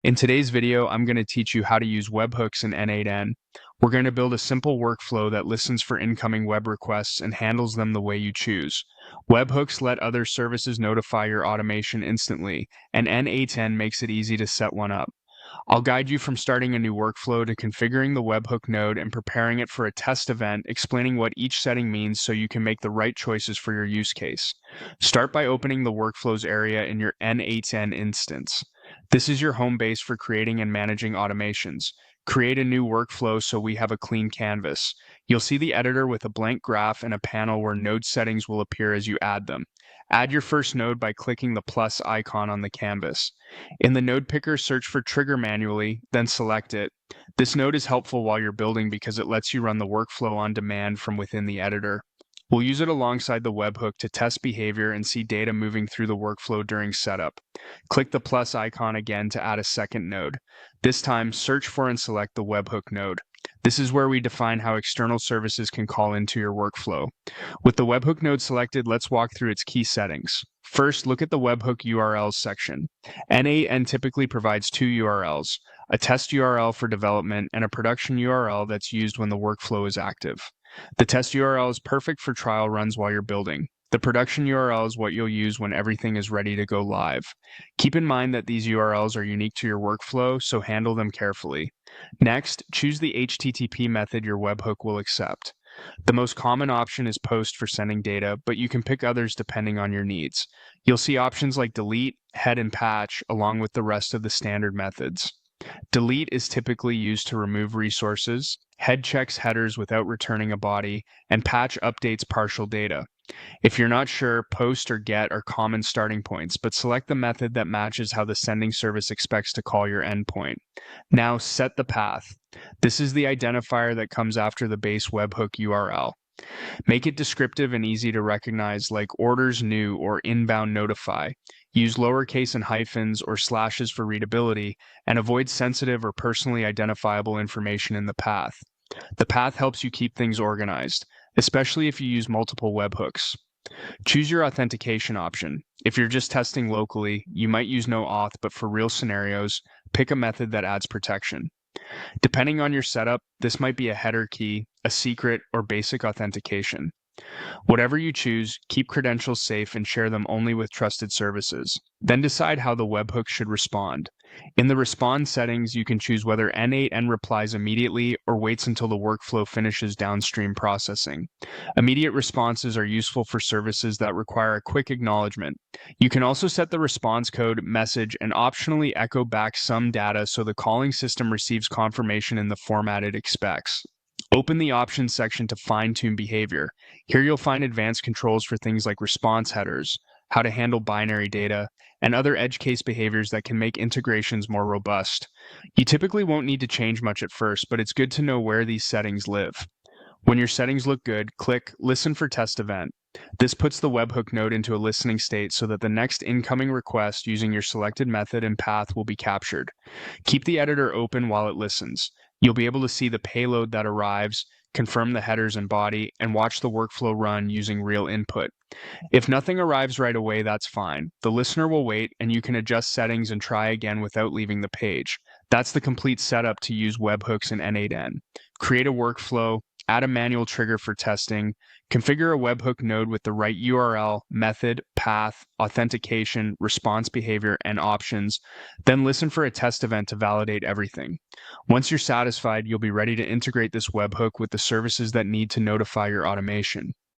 In today's video, I'm going to teach you how to use webhooks in N8N. We're going to build a simple workflow that listens for incoming web requests and handles them the way you choose. Webhooks let other services notify your automation instantly, and N8N makes it easy to set one up. I'll guide you from starting a new workflow to configuring the webhook node and preparing it for a test event, explaining what each setting means so you can make the right choices for your use case. Start by opening the workflows area in your N8N instance. This is your home base for creating and managing automations. Create a new workflow so we have a clean canvas. You'll see the editor with a blank graph and a panel where node settings will appear as you add them. Add your first node by clicking the plus icon on the canvas. In the node picker, search for trigger manually, then select it. This node is helpful while you're building because it lets you run the workflow on demand from within the editor. We'll use it alongside the webhook to test behavior and see data moving through the workflow during setup. Click the plus icon again to add a second node. This time, search for and select the webhook node. This is where we define how external services can call into your workflow. With the webhook node selected, let's walk through its key settings. First, look at the webhook URLs section. N8N typically provides two URLs, a test URL for development and a production URL that's used when the workflow is active. The test URL is perfect for trial runs while you're building. The production URL is what you'll use when everything is ready to go live. Keep in mind that these URLs are unique to your workflow, so handle them carefully. Next, choose the HTTP method your webhook will accept. The most common option is POST for sending data, but you can pick others depending on your needs. You'll see options like delete, head, and patch, along with the rest of the standard methods. Delete is typically used to remove resources, head checks headers without returning a body, and patch updates partial data. If you're not sure, post or get are common starting points, but select the method that matches how the sending service expects to call your endpoint. Now set the path. This is the identifier that comes after the base webhook URL. Make it descriptive and easy to recognize, like orders new or inbound notify. Use lowercase and hyphens or slashes for readability, and avoid sensitive or personally identifiable information in the path. The path helps you keep things organized, especially if you use multiple webhooks. Choose your authentication option. If you're just testing locally, you might use no auth, but for real scenarios, pick a method that adds protection. Depending on your setup, this might be a header key, a secret, or basic authentication. Whatever you choose, keep credentials safe and share them only with trusted services. Then decide how the webhook should respond. In the respond settings, you can choose whether N8N replies immediately or waits until the workflow finishes downstream processing. Immediate responses are useful for services that require a quick acknowledgement. You can also set the response code, message, and optionally echo back some data so the calling system receives confirmation in the format it expects. Open the options section to fine-tune behavior. Here you'll find advanced controls for things like response headers, how to handle binary data, and other edge case behaviors that can make integrations more robust. You typically won't need to change much at first, but it's good to know where these settings live. When your settings look good, click Listen for Test Event. This puts the webhook node into a listening state so that the next incoming request using your selected method and path will be captured. Keep the editor open while it listens. You'll be able to see the payload that arrives, confirm the headers and body, and watch the workflow run using real input. If nothing arrives right away, that's fine. The listener will wait, and you can adjust settings and try again without leaving the page. That's the complete setup to use webhooks in N8N. Create a workflow, add a manual trigger for testing, configure a webhook node with the right URL, method, path, authentication, response behavior, and options, then listen for a test event to validate everything. Once you're satisfied, you'll be ready to integrate this webhook with the services that need to notify your automation.